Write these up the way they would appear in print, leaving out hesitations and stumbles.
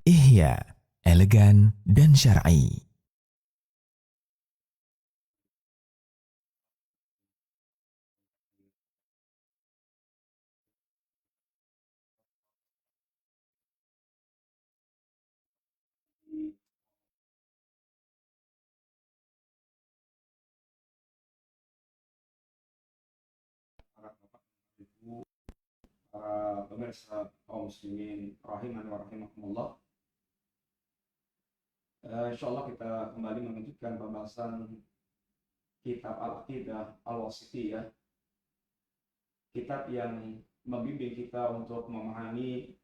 Ihya, elegan dan syar'i. Para bapak, ibu, para pemirsa kaum muslimin rahiman wa rahimakumullah. Insyaallah kita kembali melanjutkan pembahasan kitab Al-Aqidah Al-Wasithiyah, kitab yang membimbing kita untuk memahami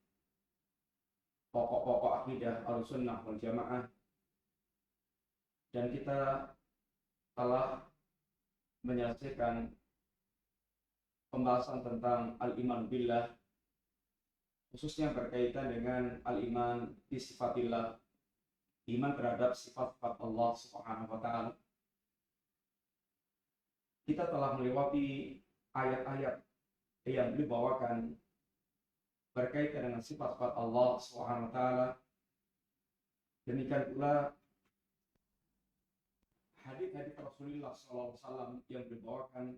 pokok-pokok akidah Ahlussunnah wal Jamaah, dan kita telah menyelesaikan pembahasan tentang al-iman billah, khususnya berkaitan dengan al-iman bi sifatillah, iman terhadap sifat-sifat Allah Subhanahu wa taala. Kita telah melewati ayat-ayat yang dibawakan berkaitan dengan sifat-sifat Allah Subhanahu wa taala. Demikian pula hadis-hadis Rasulullah SAW yang dibawakan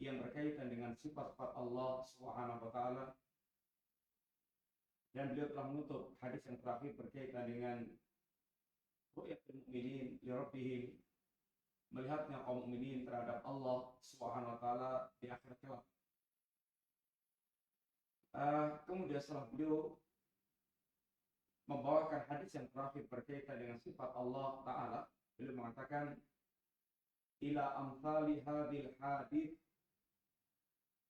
yang berkaitan dengan sifat-sifat Allah Subhanahu wa taala. Dan beliau telah menutup hadis yang terakhir berkaitan dengan ru'yatul mu'minin li rabbihim, melihatnya kaum mukminin terhadap Allah Subhanahu wa taala di akhir kelak. Kemudian setelah beliau membawakan hadis yang terakhir berkaitan dengan sifat Allah taala, beliau mengatakan ila amthali hadhil hadits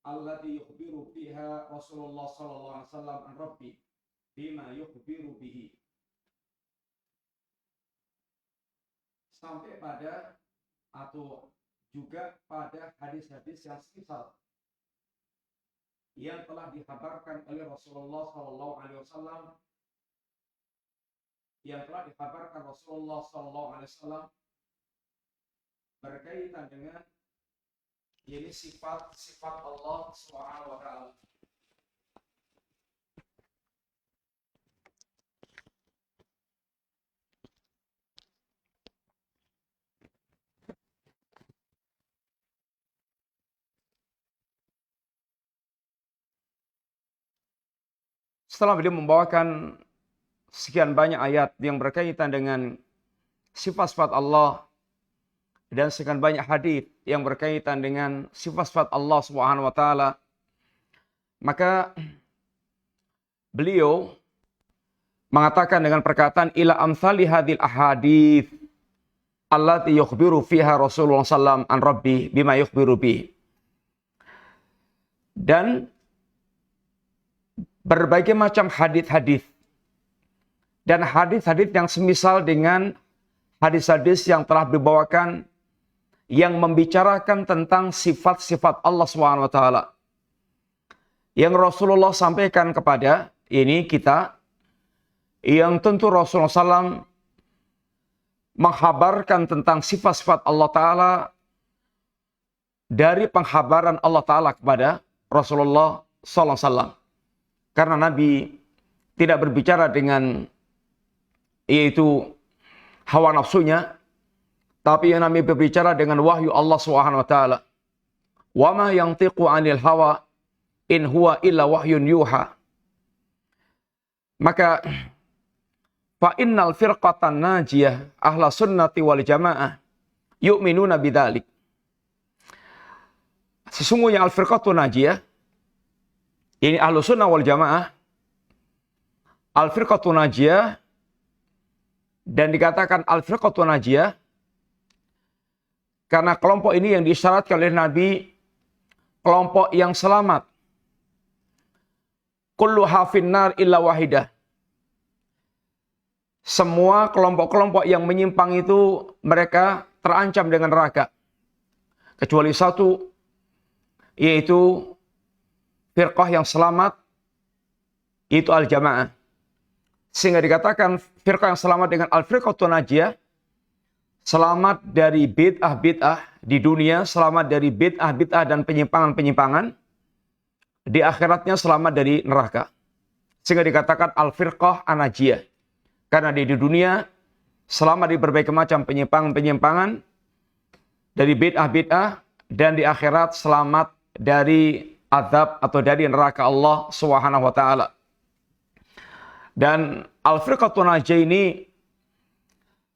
allati yukhbiru fiha Rasulullah sallallahu alaihi wasallam an rabbi bima yukhbiru bihi, sampai pada atau juga pada hadis-hadis yang semisal yang telah dikabarkan oleh Rasulullah sallallahu alaihi wasallam, yang telah dikabarkan Rasulullah sallallahu alaihi wasallam berkaitan dengan ini sifat-sifat Allah Subhanahu wa taala. Setelah beliau membawakan sekian banyak ayat yang berkaitan dengan sifat-sifat Allah dan sekian banyak hadis yang berkaitan dengan sifat-sifat Allah Subhanahu wa taala, maka beliau mengatakan dengan perkataan ila amsali hadil ahadits allati yukhbiru fiha Rasulullah sallallahu an rabbi bima yukhbiru bi. Dan berbagai macam hadis-hadis dan hadis-hadis yang semisal dengan hadis-hadis yang telah dibawakan yang membicarakan tentang sifat-sifat Allah Subhanahu wa taala, yang Rasulullah sampaikan kepada ini kita, yang tentu Rasulullah SAW menghabarkan tentang sifat-sifat Allah Ta'ala dari penghabaran Allah Ta'ala kepada Rasulullah SAW. Karena Nabi tidak berbicara dengan yaitu hawa nafsunya, tapi yang Nabi berbicara dengan wahyu Allah Subhanahu wa taala. Wa ma yantiqu 'anil hawa in huwa illa wahyun yuha. Maka fa innal firqatan najiyah ahla sunnati wal jamaah yu'minuna bidzalik. Sesungguhnya al-firqatun najiyah, ini ahlu sunnah wal jamaah, al-firqatun najiyah, dan dikatakan al-firqatun najiyah karena kelompok ini yang disyaratkan oleh Nabi, kelompok yang selamat. Kulluha finnar illa wahidah. Semua kelompok-kelompok yang menyimpang itu mereka terancam dengan neraka. Kecuali satu, yaitu firqah yang selamat, itu al-jamaah. Sehingga dikatakan firqah yang selamat dengan al-firqatun najiyah, selamat dari bid'ah-bid'ah di dunia, selamat dari bid'ah-bid'ah dan penyimpangan-penyimpangan. Di akhiratnya selamat dari neraka. Sehingga dikatakan al-firqah an-najiyah. Karena di dunia selama di berbagai macam penyimpangan-penyimpangan dari bid'ah-bid'ah, dan di akhirat selamat dari azab atau dari neraka Allah Subhanahu wa taala. Dan al-firqatun najiyah ini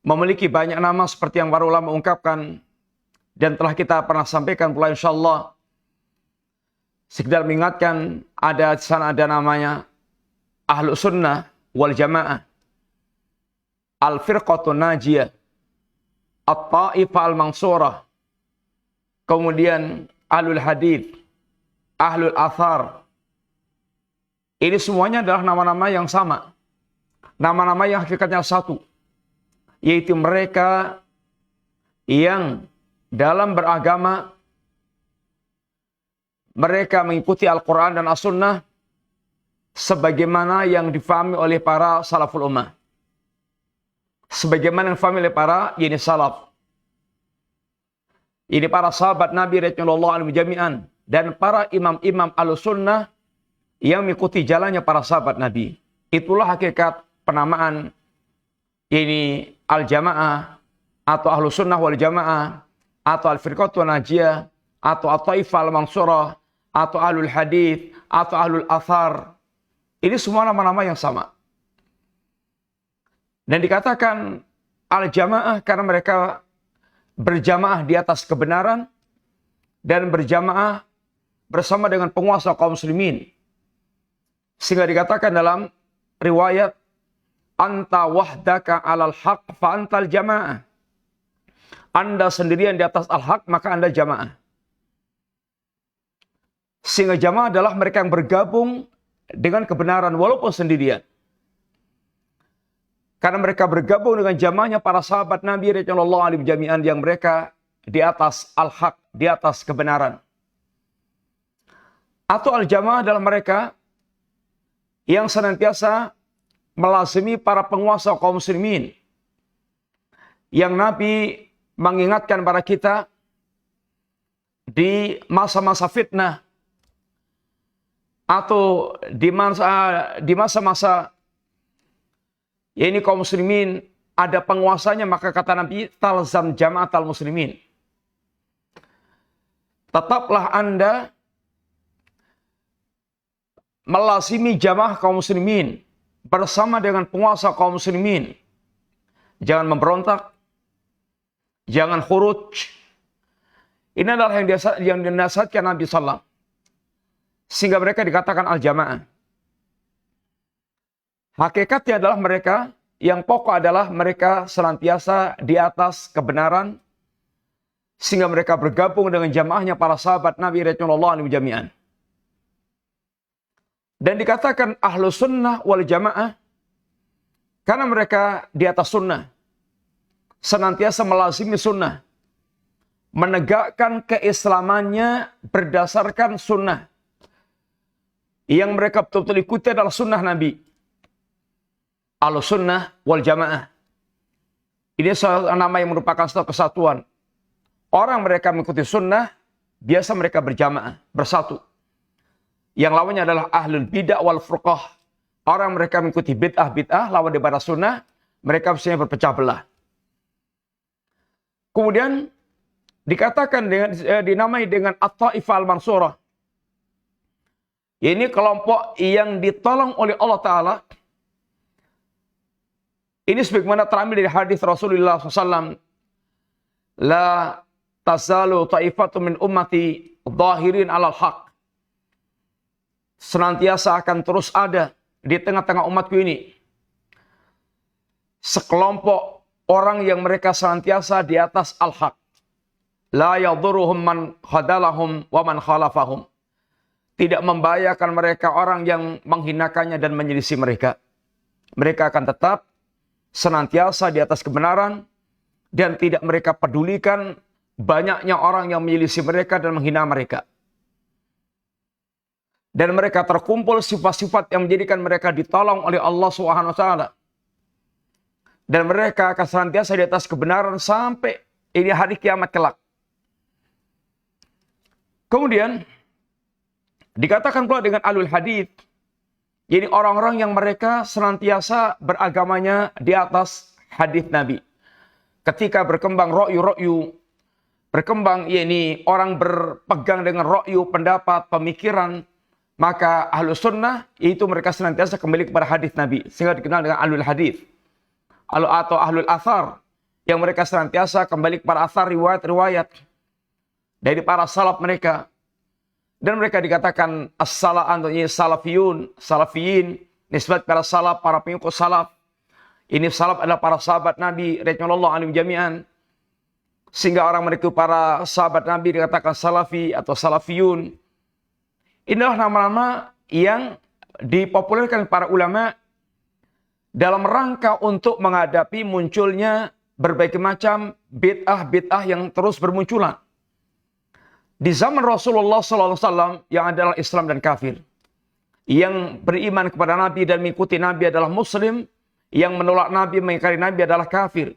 memiliki banyak nama seperti yang para ulama ungkapkan dan telah kita pernah sampaikan pula insyaallah. Sekedar mengingatkan, ada di sana ada namanya Ahlus Sunnah wal Jamaah, Al-Firqatun Najiyah, At-Ta'ifah Al-Mansurah, kemudian Ahlul Hadith, Ahlul Athar. Ini semuanya adalah nama-nama yang sama. Nama-nama yang hakikatnya satu. Yaitu mereka yang dalam beragama mereka mengikuti Al-Quran dan As-Sunnah sebagaimana yang difahami oleh para salaful ummah. Sebagaimana yang difahami oleh para salaf. Ini para sahabat Nabi radhiyallahu anhum jami'an dan para imam-imam Ahlussunnah yang mengikuti jalannya para sahabat Nabi. Itulah hakikat penamaan ini al-jamaah atau Ahlussunnah wal Jamaah atau al-firqatun najiyah atau at-taifah al-mansurah atau ahlul hadith atau ahlul athar. Ini semua nama-nama yang sama. Dan dikatakan al-jamaah karena mereka berjamaah di atas kebenaran dan berjamaah bersama dengan penguasa kaum muslimin. Sehingga dikatakan dalam riwayat, anta wahdaka alal haq fa antal jamaah. Anda sendirian di atas al-haq, maka Anda jamaah. Sehingga jamaah adalah mereka yang bergabung dengan kebenaran walaupun sendirian. Karena mereka bergabung dengan jamaahnya para sahabat Nabi radhiyallahu anhum jami'an yang mereka di atas al-haq, di atas kebenaran. Atau al-jamaah adalah mereka yang senantiasa melazimi para penguasa kaum muslimin. Yang Nabi mengingatkan para kita di masa-masa fitnah atau di masa-masa ini kaum muslimin ada penguasanya, maka kata Nabi, talzam jama'atal muslimin. Tetaplah Anda melazimi jamaah kaum muslimin bersama dengan penguasa kaum muslimin. Jangan memberontak, jangan khuruj. Ini adalah yang dinasihatkan Nabi sallallahu. Sehingga mereka dikatakan al-jamaah. Hakikatnya adalah mereka, yang pokok adalah mereka senantiasa di atas kebenaran, sehingga mereka bergabung dengan jamaahnya para sahabat Nabi radhiyallahu anhum jami'an. Dan dikatakan Ahlus Sunnah wal Jamaah karena mereka di atas sunnah, senantiasa melazimi sunnah, menegakkan keislamannya berdasarkan sunnah. Yang mereka betul-betul ikuti adalah sunnah Nabi. Ahlus-sunnah wal jamaah. Ini nama yang merupakan satu kesatuan. Orang mereka mengikuti sunnah, biasa mereka berjamaah, bersatu. Yang lawannya adalah ahlul bid'ah wal furqah. Orang mereka mengikuti bid'ah, lawan daripada sunnah, mereka biasanya berpecah belah. Kemudian dikatakan dinamai dengan at-ta'ifah al-mansurah. Ini kelompok yang ditolong oleh Allah Ta'ala. Ini sebagaimana terambil dari hadis Rasulullah SAW. La tazalu ta'ifatu min ummati zahirin alal haq. Senantiasa akan terus ada di tengah-tengah umatku ini sekelompok orang yang mereka senantiasa di atas al-haq. La yadurruhum man khadalahum wa man khalafahum. Tidak membahayakan mereka orang yang menghinakannya dan menyelisih mereka. Mereka akan tetap senantiasa di atas kebenaran dan tidak mereka pedulikan banyaknya orang yang menyelisih mereka dan menghina mereka. Dan mereka terkumpul sifat-sifat yang menjadikan mereka ditolong oleh Allah Subhanahu wa taala. Dan mereka akan senantiasa di atas kebenaran sampai ini hari kiamat kelak. Kemudian dikatakan pula dengan ahlul hadith Jadi orang-orang yang mereka senantiasa beragamanya di atas hadis Nabi. Ketika berkembang rokyu, berkembang orang berpegang dengan rokyu, pendapat, pemikiran, maka ahlus sunnah itu mereka senantiasa kembali kepada hadis Nabi, sehingga dikenal dengan ahlul hadis atau ahlul athar, yang mereka senantiasa kembali kepada athar, riwayat-riwayat dari para salaf mereka. Dan mereka dikatakan salafiyin, nisbat para salaf, para pengikut salaf. Ini salaf adalah para sahabat Nabi radhiyallahu anhum jami'an. Sehingga orang mereka para sahabat Nabi dikatakan salafi atau salafiyun. Inilah nama-nama yang dipopulerkan para ulama dalam rangka untuk menghadapi munculnya berbagai macam bid'ah yang terus bermunculan. Di zaman Rasulullah SAW yang adalah Islam dan kafir, yang beriman kepada Nabi dan mengikuti Nabi adalah Muslim, yang menolak Nabi, mengingkari Nabi adalah kafir.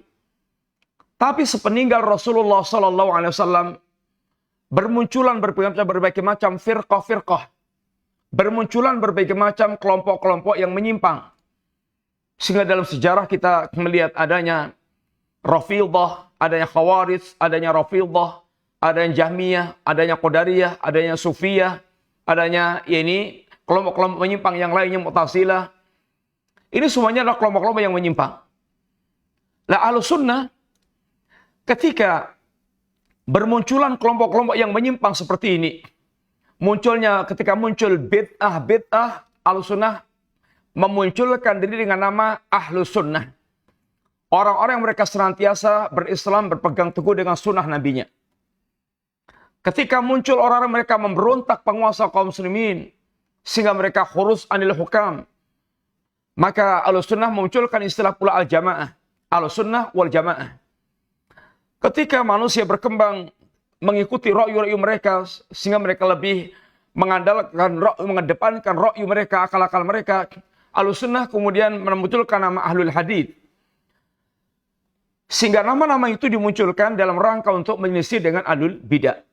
Tapi sepeninggal Rasulullah SAW, bermunculan berbagai macam firqah, bermunculan berbagai macam kelompok-kelompok yang menyimpang. Sehingga dalam sejarah kita melihat adanya Rafidhah, adanya Khawarij, adanya Rafidhah, adanya Jahmiyah, adanya Qadariyah, adanya Sufiyah, adanya kelompok-kelompok menyimpang yang lainnya, Mu'tazilah. Ini semuanya adalah kelompok-kelompok yang menyimpang. Lah Ahlus Sunnah ketika bermunculan kelompok-kelompok yang menyimpang seperti ini, ketika muncul bid'ah, Ahlus Sunnah memunculkan diri dengan nama Ahlus Sunnah. Orang-orang yang mereka senantiasa berislam, berpegang teguh dengan sunnah nabinya. Ketika muncul orang-orang mereka memberontak penguasa kaum muslimin, sehingga mereka khurus anil hukam, maka Ahlus Sunnah memunculkan istilah pula al-jamaah, Ahlus Sunnah wal jamaah. Ketika manusia berkembang mengikuti ra'yu-ra'yu mereka, sehingga mereka lebih mengedepankan ra'yu mereka, akal-akal mereka, Ahlus Sunnah kemudian memunculkan nama Ahlul Hadith. Sehingga nama-nama itu dimunculkan dalam rangka untuk menyelisih dengan Ahlul Bidah.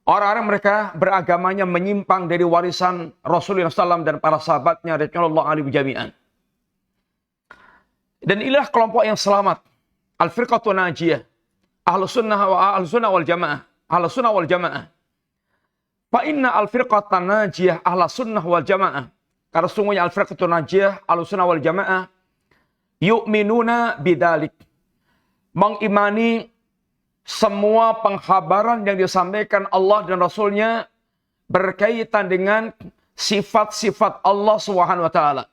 Orang-orang mereka beragamanya menyimpang dari warisan Rasulullah SAW dan para sahabatnya radhiyallahu anhum jami'an. Dan inilah kelompok yang selamat. Al-Firqatun Najiyah. Ahlus Sunnah wal Jamaah. Ahlus Sunnah wal Jamaah. Fa inna al-Firqatun Najiyah Ahlus Sunnah wal Jamaah. Karena sungguhnya Al-Firqatun Najiyah Ahlus Sunnah wal Jamaah yu'minuna bidalik. Mengimani semua pengkhabaran yang disampaikan Allah dan Rasulnya berkaitan dengan sifat-sifat Allah Subhanahu wa taala.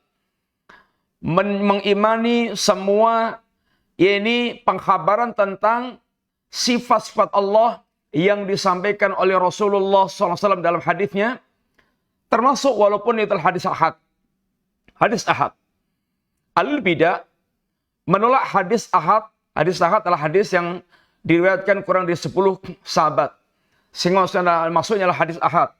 Mengimani semua pengkhabaran tentang sifat-sifat Allah yang disampaikan oleh Rasulullah SAW dalam hadisnya, termasuk walaupun itu hadis ahad. Hadis ahad. Al-Bidah menolak hadis ahad. Hadis ahad adalah hadis yang diriwayatkan kurang dari 10 sahabat. Sehingga maksudnya adalah hadis ahad.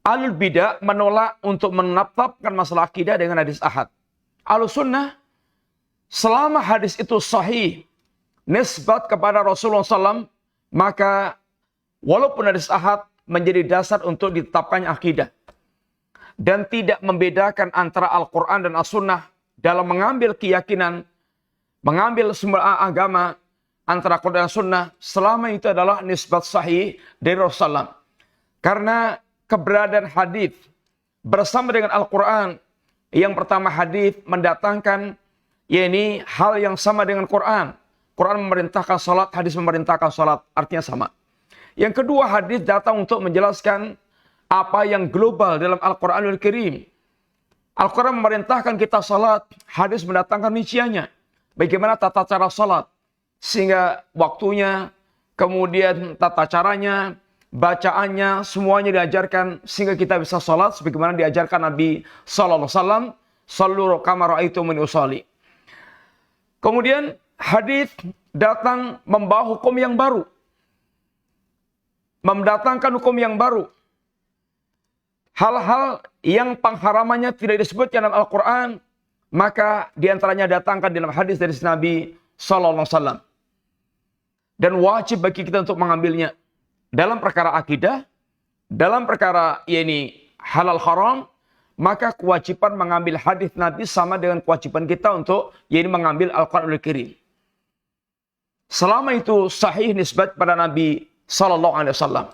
Al-Bidah menolak untuk menetapkan masalah akidah dengan hadis ahad. Ahlus Sunnah, selama hadis itu sahih, nisbat kepada Rasulullah SAW, maka walaupun hadis ahad menjadi dasar untuk ditetapkannya akidah. Dan tidak membedakan antara Al-Quran dan As-Sunnah dalam mengambil keyakinan, mengambil sumber agama, antara Quran dan Sunnah, selama itu adalah nisbat sahih dari Rasulullah. Karena keberadaan hadis bersama dengan Al-Quran, yang pertama hadis mendatangkan hal yang sama dengan Quran. Quran memerintahkan salat, hadis memerintahkan salat, artinya sama. Yang kedua, hadis datang untuk menjelaskan apa yang global dalam Al-Quranul Karim. Al-Quran memerintahkan kita salat, hadis mendatangkan rinciannya. Bagaimana tata cara salat. Sehingga waktunya, kemudian tata caranya, bacaannya, semuanya diajarkan sehingga kita bisa sholat sebagaimana diajarkan Nabi Sallallahu Alaihi Wasallam, Sallu kama ra'aitumuni usolli. Kemudian hadis datang membawa hukum yang baru, mendatangkan hukum yang baru. Hal-hal yang pengharamannya tidak disebutkan dalam Al-Quran, maka diantaranya datangkan dalam hadis dari Nabi Sallallahu Alaihi Wasallam. Dan wajib bagi kita untuk mengambilnya dalam perkara akidah, dalam perkara halal haram, maka kewajiban mengambil hadis Nabi sama dengan kewajiban kita untuk yaitu mengambil Al-Qur'anul Karim. Selama itu sahih nisbat pada Nabi sallallahu alaihi wasallam.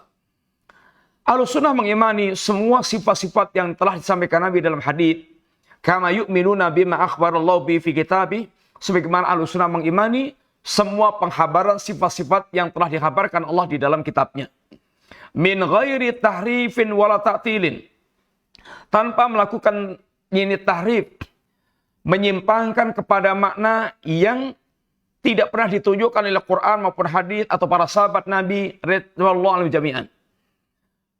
Ahlussunnah mengimani semua sifat-sifat yang telah disampaikan Nabi dalam hadis, kama yu'minuna bima akhbarallahu bi fi kitabih, sebagaimana Ahlussunnah mengimani semua penghabaran sifat-sifat yang telah dikhabarkan Allah di dalam kitabnya. Min ghairi tahrifin wala ta'tilin, tanpa melakukan ini tahrif, menyimpangkan kepada makna yang tidak pernah ditunjukkan oleh Quran maupun hadis atau para sahabat Nabi radhiyallahu anhum jami'an.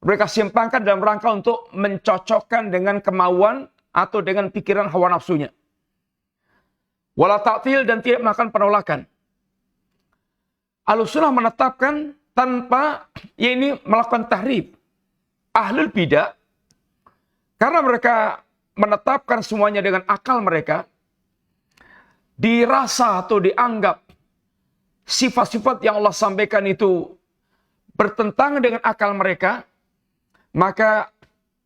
Mereka simpangkan dalam rangka untuk mencocokkan dengan kemauan atau dengan pikiran hawa nafsunya. Wala ta'til, dan tidak melakukan penolakan. Ahlussunnah menetapkan tanpa ini melakukan tahrif. Ahlul bidah, karena mereka menetapkan semuanya dengan akal mereka, dirasa atau dianggap sifat-sifat yang Allah sampaikan itu bertentangan dengan akal mereka, maka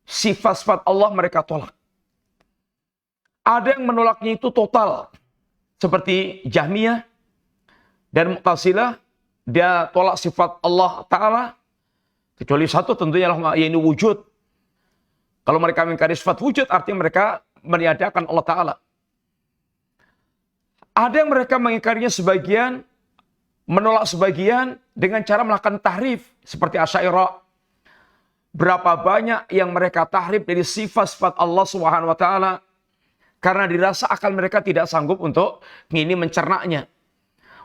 sifat-sifat Allah mereka tolak. Ada yang menolaknya itu total, seperti Jahmiyah dan Mu'tazilah, dia tolak sifat Allah Ta'ala, kecuali satu tentunya yaitu wujud. Kalau mereka mengingkari sifat wujud, artinya mereka meniadakan Allah Ta'ala. Ada yang mereka mengingkarinya sebagian, menolak sebagian dengan cara melakukan tahrif, seperti Asy'ariyah. Berapa banyak yang mereka tahrif dari sifat-sifat Allah Subhanahu wa taala karena dirasa akal mereka tidak sanggup untuk ini mencernanya.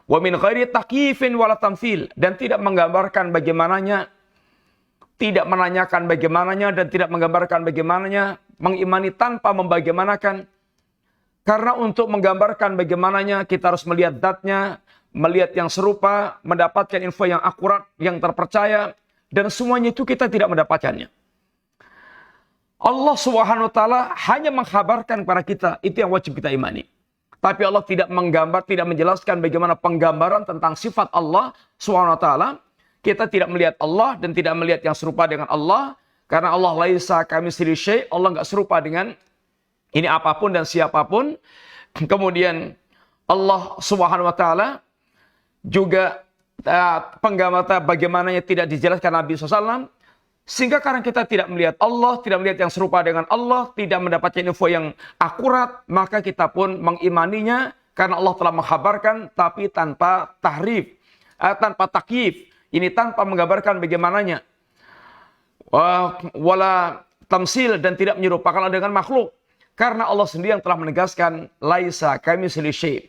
Wa min ghairi takyifin wala tamthil, dan tidak menggambarkan bagaimananya, tidak menanyakan bagaimananya dan tidak menggambarkan bagaimananya, mengimani tanpa membagaimanakan. Karena untuk menggambarkan bagaimananya kita harus melihat zatnya, melihat yang serupa, mendapatkan info yang akurat, yang terpercaya, dan semuanya itu kita tidak mendapatkannya. Allah Subhanahu wa taala hanya mengkhabarkan kepada kita, itu yang wajib kita imani. Tapi Allah tidak menggambar, tidak menjelaskan bagaimana penggambaran tentang sifat Allah Subhanahu wa taala. Kita tidak melihat Allah dan tidak melihat yang serupa dengan Allah, karena Allah laisa kamitslihi syai', Allah enggak serupa dengan ini apapun dan siapapun. Kemudian Allah Subhanahu wa taala juga penggambaran bagaimananya tidak dijelaskan Nabi SAW. Sehingga karena kita tidak melihat Allah, tidak melihat yang serupa dengan Allah, tidak mendapatkan info yang akurat, maka kita pun mengimaninya karena Allah telah mengkhabarkan, tapi tanpa tahrif, tanpa takyif. Ini tanpa menggambarkan bagaimananya. Wala tamsil, dan tidak menyerupakan Allah dengan makhluk. Karena Allah sendiri yang telah menegaskan, laisa kamitslihi syai'.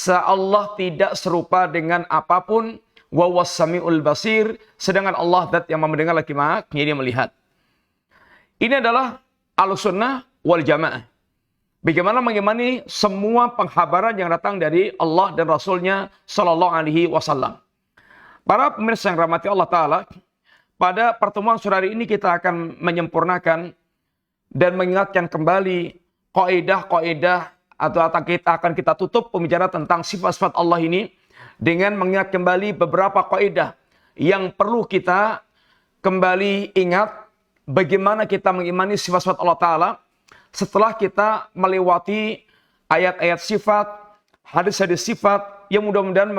Allah tidak serupa dengan apapun, wa huwas samiul basir, sedangkan Allah zat yang mendengar lagi Maha, dia melihat. Ini adalah Ahlussunnah wal Jamaah. Bagaimana mengimani semua penghabaran yang datang dari Allah dan Rasulnya sallallahu alaihi wasallam. Para pemirsa yang rahmati Allah Ta'ala, pada pertemuan sore hari ini kita akan menyempurnakan dan mengingatkan kembali kaidah-kaidah, atau kita tutup pembicaraan tentang sifat-sifat Allah ini dengan mengingat kembali beberapa kaidah yang perlu kita kembali ingat bagaimana kita mengimani sifat-sifat Allah Ta'ala setelah kita melewati ayat-ayat sifat, hadis-hadis sifat yang mudah-mudahan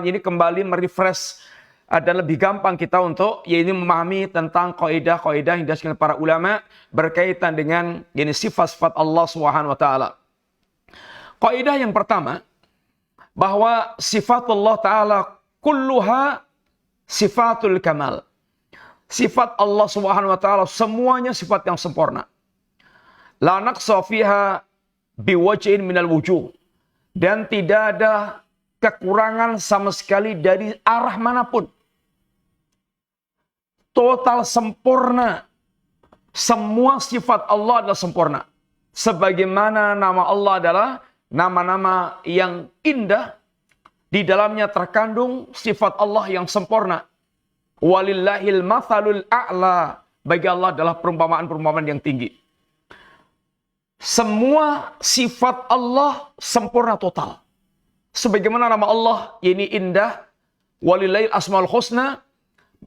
ini kembali merefresh dan lebih gampang kita untuk memahami tentang kaidah-kaidah yang dijelaskan para ulama berkaitan dengan sifat-sifat Allah Subhanahu wa taala. Kaidah yang pertama, bahwa sifat Allah Ta'ala kulluha sifatul kamal. Sifat Allah Subhanahu wa taala semuanya sifat yang sempurna. La naqsa fiha biwajhin minal wujuh. Dan tidak ada kekurangan sama sekali dari arah manapun. Total sempurna. Semua sifat Allah adalah sempurna. Sebagaimana nama Allah adalah nama-nama yang indah, di dalamnya terkandung sifat Allah yang sempurna. Walillahil mathalul a'la. Bagi Allah adalah perumpamaan-perumpamaan yang tinggi. Semua sifat Allah sempurna total. Sebagaimana nama Allah ini indah. Walillahil asmaul husna.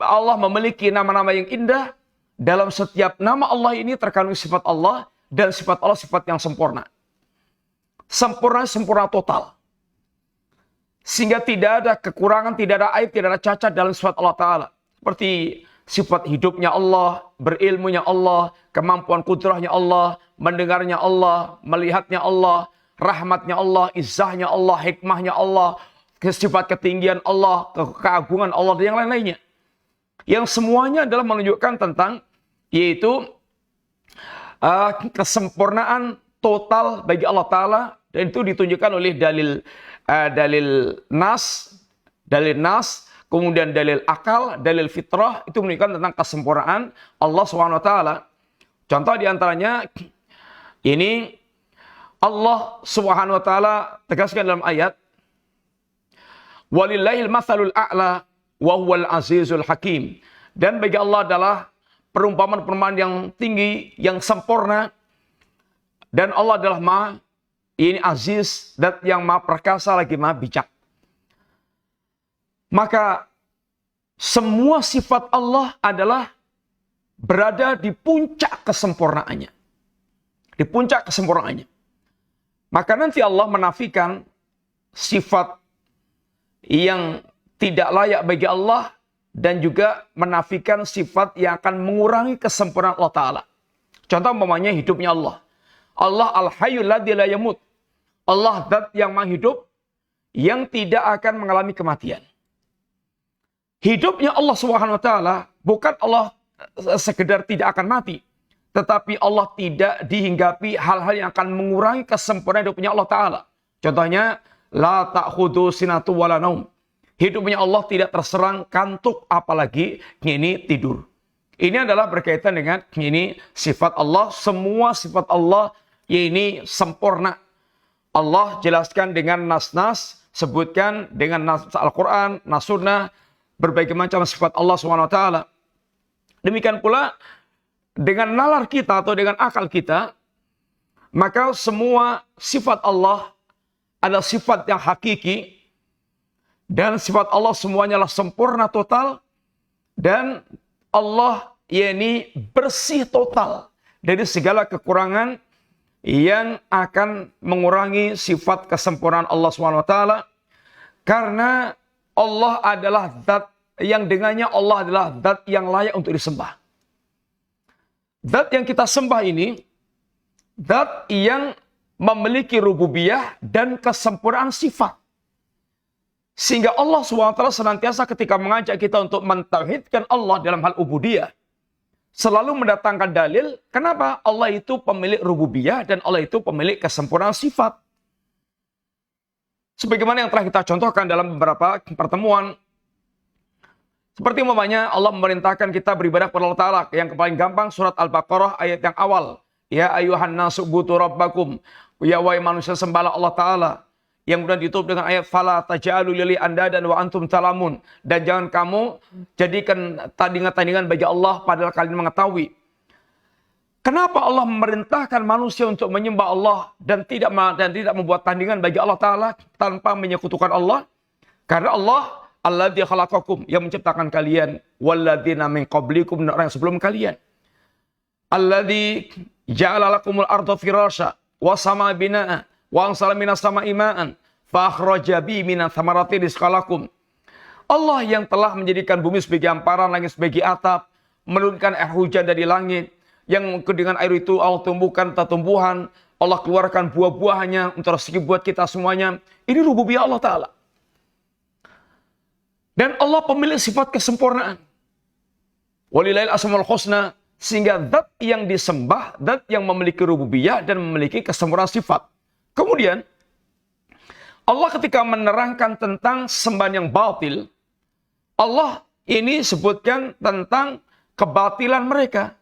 Allah memiliki nama-nama yang indah. dalam setiap nama Allah ini terkandung sifat Allah, dan sifat Allah sifat yang sempurna. Sempurna total. Sehingga tidak ada kekurangan, tidak ada aib, tidak ada cacat dalam sifat Allah Ta'ala. Seperti sifat hidupnya Allah, berilmunya Allah, kemampuan kudrahnya Allah, mendengarnya Allah, melihatnya Allah, rahmatnya Allah, izzahnya Allah, hikmahnya Allah, sifat ketinggian Allah, keagungan Allah, dan yang lain-lainnya. Yang semuanya adalah menunjukkan tentang, yaitu kesempurnaan total bagi Allah Ta'ala, dan itu ditunjukkan oleh dalil nas, kemudian dalil akal, dalil fitrah, itu menunjukkan tentang kesempurnaan Allah SWT. Contoh diantaranya, ini Allah SWT tegaskan dalam ayat, walillahil mathalul a'la wa huwal azizul hakim. Dan bagi Allah adalah perumpamaan-perumpamaan yang tinggi, yang sempurna. Dan Allah adalah Maha, ini aziz, dan yang Maha perkasa lagi Maha bijak. Maka semua sifat Allah adalah berada di puncak kesempurnaannya. Di puncak kesempurnaannya. Maka nanti Allah menafikan sifat yang tidak layak bagi Allah, dan juga menafikan sifat yang akan mengurangi kesempurnaan Allah Ta'ala. Contoh umpamanya hidupnya Allah. Allah al-hayyul ladzi la yamut. Allah zat yang maha hidup, yang tidak akan mengalami kematian. Hidupnya Allah SWT bukan Allah sekedar tidak akan mati, tetapi Allah tidak dihinggapi hal-hal yang akan mengurangi kesempurnaan hidupnya Allah Ta'ala. Contohnya, la ta'khudhu sinatu wala naum. Hidupnya Allah tidak terserang kantuk, apalagi ini tidur. Ini adalah berkaitan dengan ini sifat Allah. Semua sifat Allah ini sempurna. Allah jelaskan dengan nas-nas, sebutkan dengan nas Al-Quran, nas sunnah, berbagai macam sifat Allah SWT. Demikian pula dengan nalar kita atau dengan akal kita, maka semua sifat Allah adalah sifat yang hakiki, dan sifat Allah semuanya adalah sempurna total, dan Allah ini bersih total dari segala kekurangan yang akan mengurangi sifat kesempurnaan Allah SWT. Karena Allah adalah zat yang dengannya Allah adalah zat yang layak untuk disembah. Zat yang kita sembah ini, zat yang memiliki rububiyah dan kesempurnaan sifat. Sehingga Allah SWT senantiasa ketika mengajak kita untuk mentauhidkan Allah dalam hal ubudiyah, selalu mendatangkan dalil kenapa Allah itu pemilik rububiyah dan Allah itu pemilik kesempurnaan sifat. Sebagaimana yang telah kita contohkan dalam beberapa pertemuan. Seperti umpamanya Allah memerintahkan kita beribadah kepada Allah Ta'ala. Yang paling gampang surat Al-Baqarah ayat yang awal. Ya ayuhan nasu butu rabbakum. Ya wahai manusia sembahlah Allah Ta'ala. Yang kemudian ditutup dengan ayat fala taj'alu lillahi andadan wa antum talamun, dan jangan kamu jadikan tandingan-tandingan bagi Allah padahal kalian mengetahui. Kenapa Allah memerintahkan manusia untuk menyembah Allah dan tidak membuat tandingan bagi Allah Ta'ala tanpa menyekutukan Allah? Karena Allah alladzi khalaqakum, yang menciptakan kalian, walladzina min qablikum, orang yang sebelum kalian. Alladzi ja'ala lakumul arda firasya was samaa binaa wa ansala minas sama'i ma'an fa akhraja bi minats thamarati rizqalakum. Allah yang telah menjadikan bumi sebagai hamparan, langit sebagai atap, menurunkan air hujan dari langit, yang dengan air itu Allah tumbuhkan tumbuhan, Allah keluarkan buah-buahannya untuk rezeki buat kita semuanya. Ini rububiyah Allah Ta'ala. Dan Allah pemilik sifat kesempurnaan. Walillahil asmaul husna, sehingga zat yang disembah, zat yang memiliki rububiyah dan memiliki kesempurnaan sifat. Kemudian Allah ketika menerangkan tentang sembahan yang batil, Allah ini sebutkan tentang kebatilan mereka.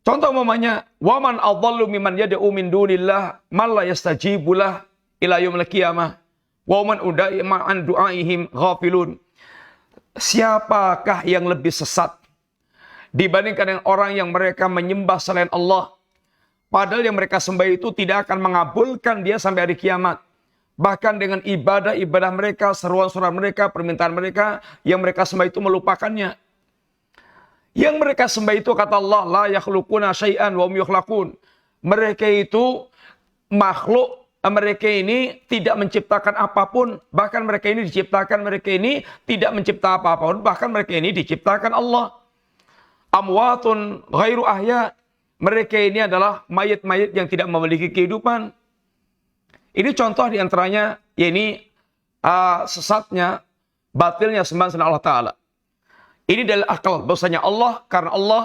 Contoh umpamanya, waman adhallu mimman yad'u min dunillah man la yastajibu lah ila yaumil qiyamah wa man udai'a an du'aihim ghafilun. Siapakah yang lebih sesat dibandingkan dengan orang yang mereka menyembah selain Allah, padahal yang mereka sembah itu tidak akan mengabulkan dia sampai hari kiamat. Bahkan dengan ibadah-ibadah mereka, seruan-seruan mereka, permintaan mereka, yang mereka sembah itu melupakannya. Yang mereka sembah itu kata Allah, la yakhluquna syai'an wa hum yukhlaqun. Mereka itu makhluk, mereka ini tidak menciptakan apapun, bahkan mereka ini diciptakan, mereka ini tidak mencipta apapun, bahkan mereka ini diciptakan Allah. Amwatun ghairu ahya. Mereka ini adalah mayat-mayat yang tidak memiliki kehidupan. Ini contoh diantaranya, yakni sesatnya, batilnya sembahan selain Allah Ta'ala. Ini dari akal, bahwasanya Allah, karena Allah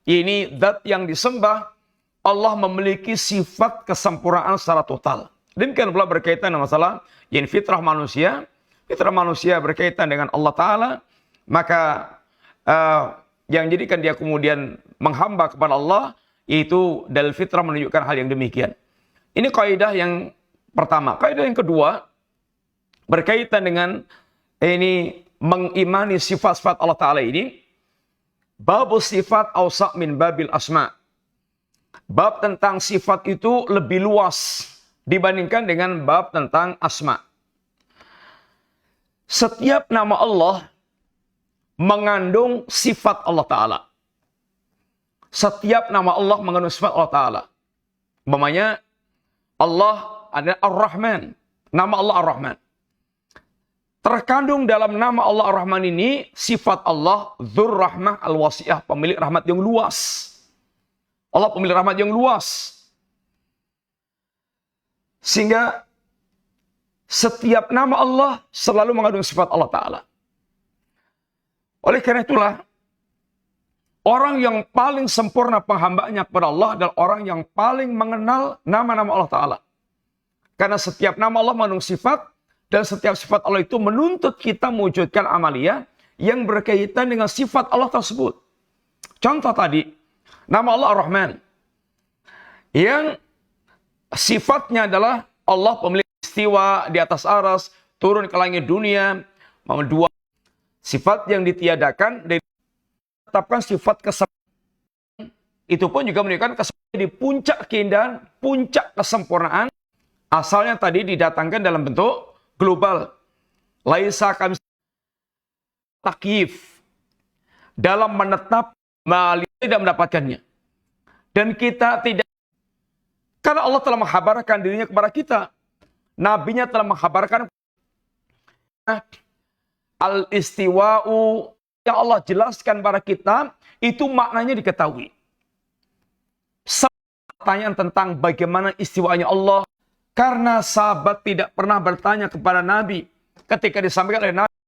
ini zat yang disembah, Allah memiliki sifat kesempurnaan secara total. Demikian pula berkaitan dengan masalah yang fitrah manusia. Fitrah manusia berkaitan dengan Allah Ta'ala. Maka yang jadikan dia kemudian menghamba kepada Allah, yaitu dalil fitrah menunjukkan hal yang demikian. Ini kaidah yang pertama. Kaidah yang kedua berkaitan dengan ini mengimani sifat-sifat Allah Ta'ala ini. Babu sifat awsa' min babil asma'. Bab tentang sifat itu lebih luas dibandingkan dengan bab tentang asma'. Setiap nama Allah mengandung sifat Allah Ta'ala. Setiap nama Allah mengandung sifat Allah Ta'ala. Umpamanya, Allah adalah Ar-Rahman. Nama Allah Ar-Rahman. Terkandung dalam nama Allah Ar-Rahman ini, sifat Allah Dzur Rahmah Al-Wasi'ah, pemilik rahmat yang luas. Allah pemilik rahmat yang luas. Sehingga setiap nama Allah selalu mengandung sifat Allah Ta'ala. Oleh karena itulah, orang yang paling sempurna penghambanya kepada Allah adalah orang yang paling mengenal nama-nama Allah Ta'ala. Karena setiap nama Allah mengandung sifat, dan setiap sifat Allah itu menuntut kita mewujudkan amalia yang berkaitan dengan sifat Allah tersebut. Contoh tadi, nama Allah Ar-Rahman. Yang sifatnya adalah Allah pemilik istiwa di atas aras, turun ke langit dunia. Dua sifat yang ditiadakan dan ditetapkan sifat kesempurnaan. Itu pun juga menunjukkan kesempurnaan di puncak keindahan, puncak kesempurnaan. Asalnya tadi didatangkan dalam bentuk global. Laisa kami takyif. Dalam menetap, tidak mendapatkannya. Dan kita tidak. Karena Allah telah menghabarkan dirinya kepada kita. Nabinya telah menghabarkan al-istiwa'u yang Allah jelaskan kepada kita, itu maknanya diketahui. Pertanyaan tentang bagaimana istiwanya Allah, karena sahabat tidak pernah bertanya kepada Nabi ketika disampaikan oleh Nabi